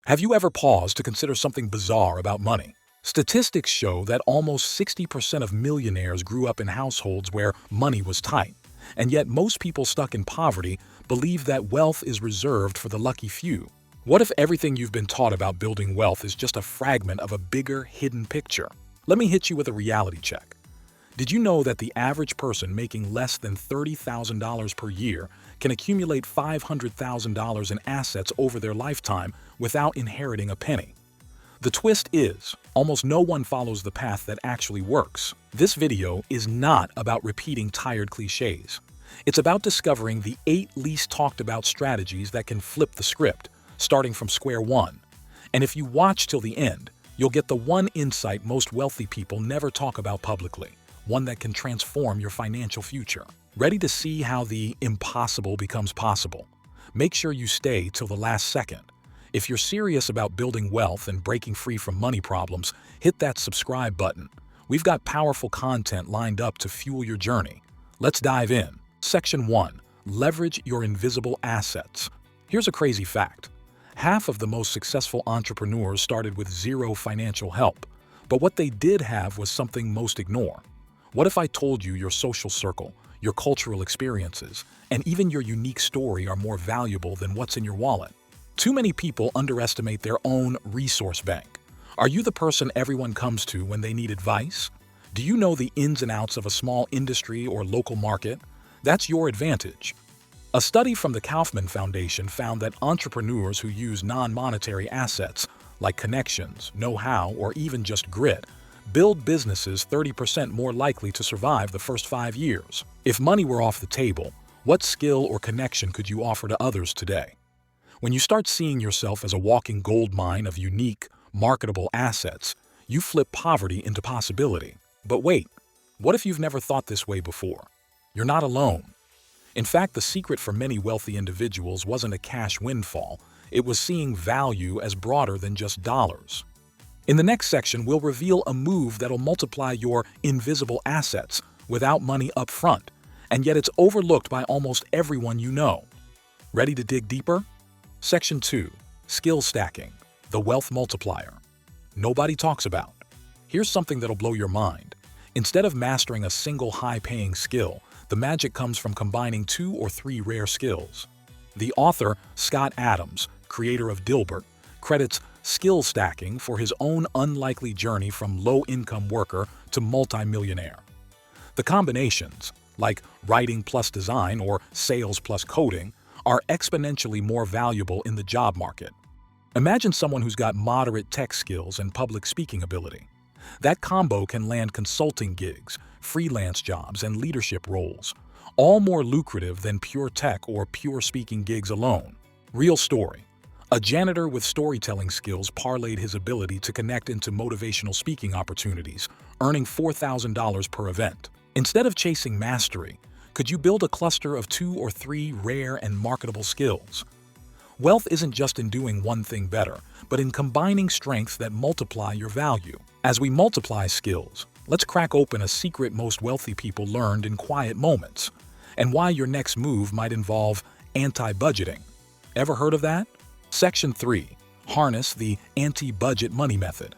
Have you ever paused to consider something bizarre about money? Statistics show that almost 60% of millionaires grew up in households where money was tight, and yet most people stuck in poverty believe that wealth is reserved for the lucky few. What if everything you've been taught about building wealth is just a fragment of a bigger, hidden picture? Let me hit you with a reality check. Did you know that the average person making less than $30,000 per year can accumulate $500,000 in assets over their lifetime without inheriting a penny? The twist is, almost no one follows the path that actually works. This video is not about repeating tired cliches. It's about discovering the 8 least talked about strategies that can flip the script, starting from square one. And if you watch till the end, you'll get the one insight most wealthy people never talk about publicly, one that can transform your financial future. Ready to see how the impossible becomes possible? Make sure you stay till the last second. If you're serious about building wealth and breaking free from money problems, hit that subscribe button. We've got powerful content lined up to fuel your journey. Let's dive in. Section 1. Leverage your invisible assets. Here's a crazy fact. Half of the most successful entrepreneurs started with zero financial help, but what they did have was something most ignore. What if I told you your social circle, your cultural experiences, and even your unique story are more valuable than what's in your wallet? Too many people underestimate their own resource bank. Are you the person everyone comes to when they need advice? Do you know the ins and outs of a small industry or local market? That's your advantage. A study from the Kaufman Foundation found that entrepreneurs who use non-monetary assets, like connections, know-how, or even just grit, build businesses 30% more likely to survive the first 5 years. If money were off the table, what skill or connection could you offer to others today? When you start seeing yourself as a walking gold mine of unique, marketable assets, you flip poverty into possibility. But wait, what if you've never thought this way before? You're not alone. In fact, the secret for many wealthy individuals wasn't a cash windfall. It was seeing value as broader than just dollars. In the next section, we'll reveal a move that'll multiply your invisible assets without money up front, and yet it's overlooked by almost everyone you know. Ready to dig deeper? Section 2. Skill stacking, the wealth multiplier. Nobody talks about. Here's something that'll blow your mind. Instead of mastering a single high-paying skill, the magic comes from combining 2 or 3 rare skills. The author, Scott Adams, creator of Dilbert, credits skill stacking for his own unlikely journey from low-income worker to multimillionaire. The combinations, like writing plus design or sales plus coding, are exponentially more valuable in the job market. Imagine someone who's got moderate tech skills and public speaking ability. That combo can land consulting gigs, freelance jobs, and leadership roles, all more lucrative than pure tech or pure speaking gigs alone. Real story. A janitor with storytelling skills parlayed his ability to connect into motivational speaking opportunities, earning $4,000 per event. Instead of chasing mastery, could you build a cluster of 2 or 3 rare and marketable skills? Wealth isn't just in doing one thing better, but in combining strengths that multiply your value. As we multiply skills, let's crack open a secret most wealthy people learned in quiet moments, and why your next move might involve anti-budgeting. Ever heard of that? Section 3. Harness the anti-budget money method.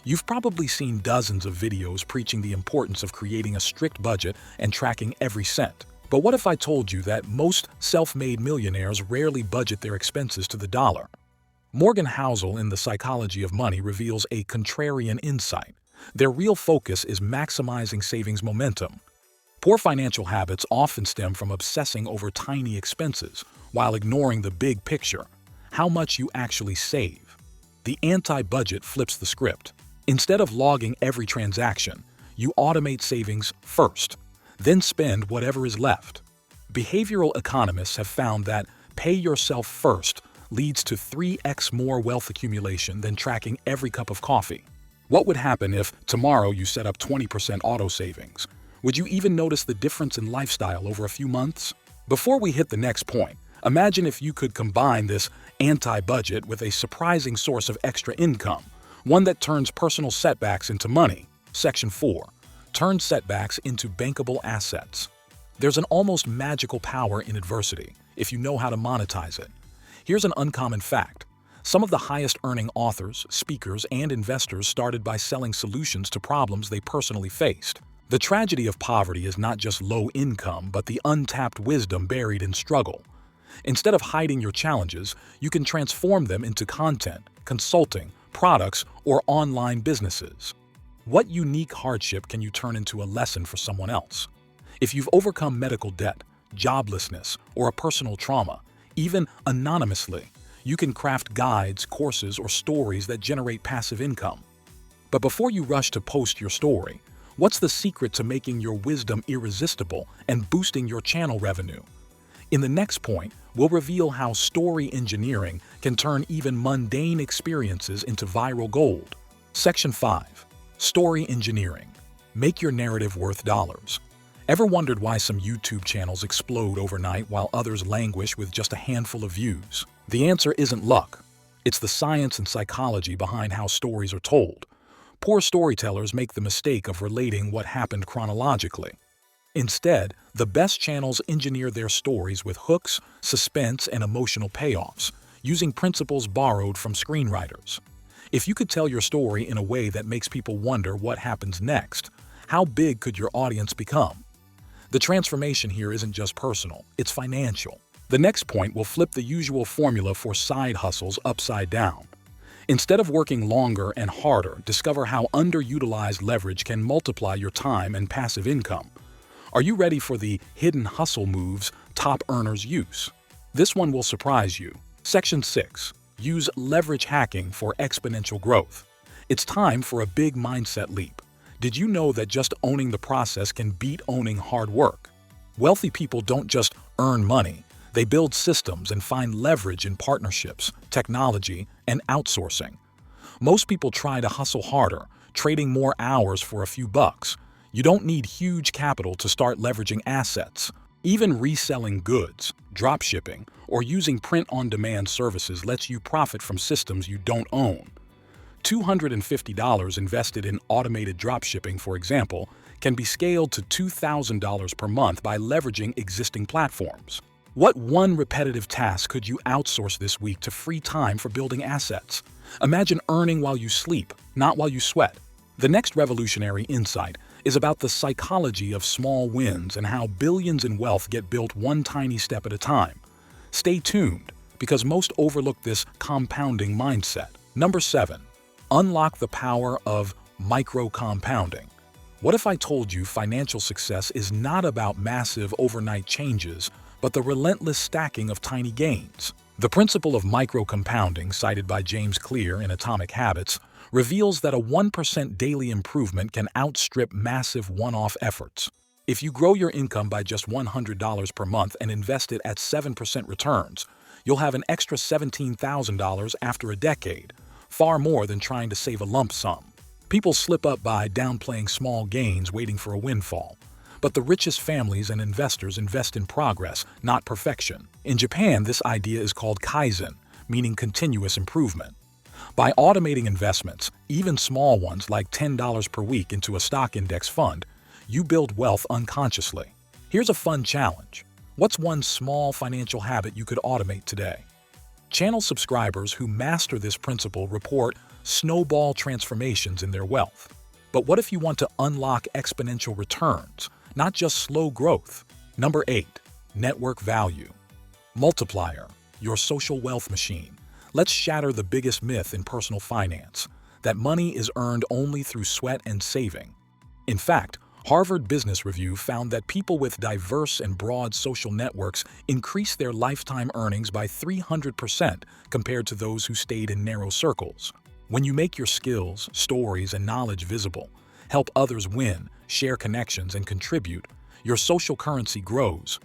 You've probably seen dozens of videos preaching the importance of creating a strict budget and tracking every cent. But what if I told you that most self-made millionaires rarely budget their expenses to the dollar? Morgan Housel in The Psychology of Money reveals a contrarian insight. Their real focus is maximizing savings momentum. Poor financial habits often stem from obsessing over tiny expenses while ignoring the big picture, how much you actually save. The anti-budget flips the script. Instead of logging every transaction, you automate savings first, then spend whatever is left. Behavioral economists have found that pay yourself first leads to 3x more wealth accumulation than tracking every cup of coffee. What would happen if tomorrow you set up 20% auto savings? Would you even notice the difference in lifestyle over a few months? Before we hit the next point, imagine if you could combine this anti-budget with a surprising source of extra income, one that turns personal setbacks into money. Section 4. Turn setbacks into bankable assets. There's an almost magical power in adversity, if you know how to monetize it. Here's an uncommon fact. Some of the highest-earning authors, speakers, and investors started by selling solutions to problems they personally faced. The tragedy of poverty is not just low income, but the untapped wisdom buried in struggle. Instead of hiding your challenges, you can transform them into content, consulting, products, or online businesses. What unique hardship can you turn into a lesson for someone else? If you've overcome medical debt, joblessness, or a personal trauma, even anonymously, you can craft guides, courses, or stories that generate passive income. But before you rush to post your story, what's the secret to making your wisdom irresistible and boosting your channel revenue? In the next point, we'll reveal how story engineering can turn even mundane experiences into viral gold. Section 5. Story engineering. Make your narrative worth dollars. Ever wondered why some YouTube channels explode overnight while others languish with just a handful of views? The answer isn't luck. It's the science and psychology behind how stories are told. Poor storytellers make the mistake of relating what happened chronologically. Instead, the best channels engineer their stories with hooks, suspense, and emotional payoffs, using principles borrowed from screenwriters. If you could tell your story in a way that makes people wonder what happens next, how big could your audience become? The transformation here isn't just personal, it's financial. The next point will flip the usual formula for side hustles upside down. Instead of working longer and harder, discover how underutilized leverage can multiply your time and passive income. Are you ready for the hidden hustle moves top earners use? This one will surprise you. Section 6. Use leverage hacking for exponential growth. It's time for a big mindset leap. Did you know that just owning the process can beat owning hard work? Wealthy people don't just earn money. They build systems and find leverage in partnerships, technology, and outsourcing. Most people try to hustle harder, trading more hours for a few bucks. You don't need huge capital to start leveraging assets. Even reselling goods, dropshipping, or using print-on-demand services lets you profit from systems you don't own. $250 invested in automated dropshipping, for example, can be scaled to $2,000 per month by leveraging existing platforms. What one repetitive task could you outsource this week to free time for building assets? Imagine earning while you sleep, not while you sweat. The next revolutionary insight is about the psychology of small wins and how billions in wealth get built one tiny step at a time. Stay tuned, because most overlook this compounding mindset. Number 7. Unlock the power of micro-compounding. What if I told you financial success is not about massive overnight changes, but the relentless stacking of tiny gains? The principle of micro-compounding, cited by James Clear in Atomic Habits, reveals that a 1% daily improvement can outstrip massive one-off efforts. If you grow your income by just $100 per month and invest it at 7% returns, you'll have an extra $17,000 after a decade, far more than trying to save a lump sum. People slip up by downplaying small gains waiting for a windfall. But the richest families and investors invest in progress, not perfection. In Japan, this idea is called kaizen, meaning continuous improvement. By automating investments, even small ones like $10 per week into a stock index fund, you build wealth unconsciously. Here's a fun challenge. What's one small financial habit you could automate today? Channel subscribers who master this principle report snowball transformations in their wealth. But what if you want to unlock exponential returns, not just slow growth? Number 8. Network value. Multiplier, your social wealth machine. Let's shatter the biggest myth in personal finance, that money is earned only through sweat and saving. In fact, Harvard Business Review found that people with diverse and broad social networks increased their lifetime earnings by 300% compared to those who stayed in narrow circles. When you make your skills, stories, and knowledge visible, help others win, share connections, and contribute, your social currency grows.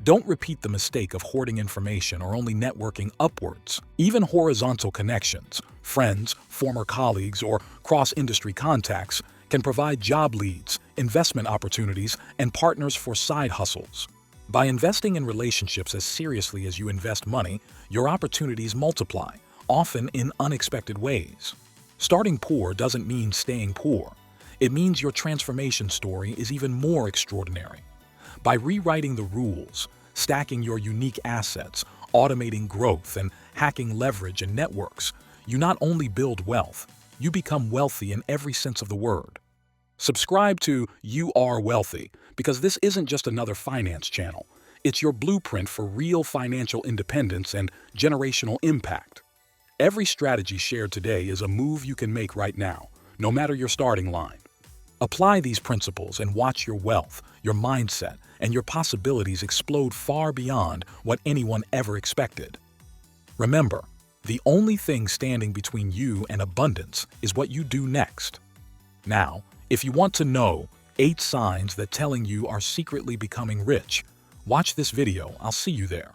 Don't repeat the mistake of hoarding information or only networking upwards. Even horizontal connections, friends, former colleagues, or cross-industry contacts can provide job leads, investment opportunities, and partners for side hustles. By investing in relationships as seriously as you invest money, your opportunities multiply, often in unexpected ways. Starting poor doesn't mean staying poor. It means your transformation story is even more extraordinary. By rewriting the rules, stacking your unique assets, automating growth, and hacking leverage and networks, you not only build wealth, you become wealthy in every sense of the word. Subscribe to You Are Wealthy because this isn't just another finance channel. It's your blueprint for real financial independence and generational impact. Every strategy shared today is a move you can make right now, no matter your starting line. Apply these principles and watch your wealth, your mindset, and your possibilities explode far beyond what anyone ever expected. Remember, the only thing standing between you and abundance is what you do next. Now, if you want to know 8 signs that telling you are secretly becoming rich, watch this video. I'll see you there.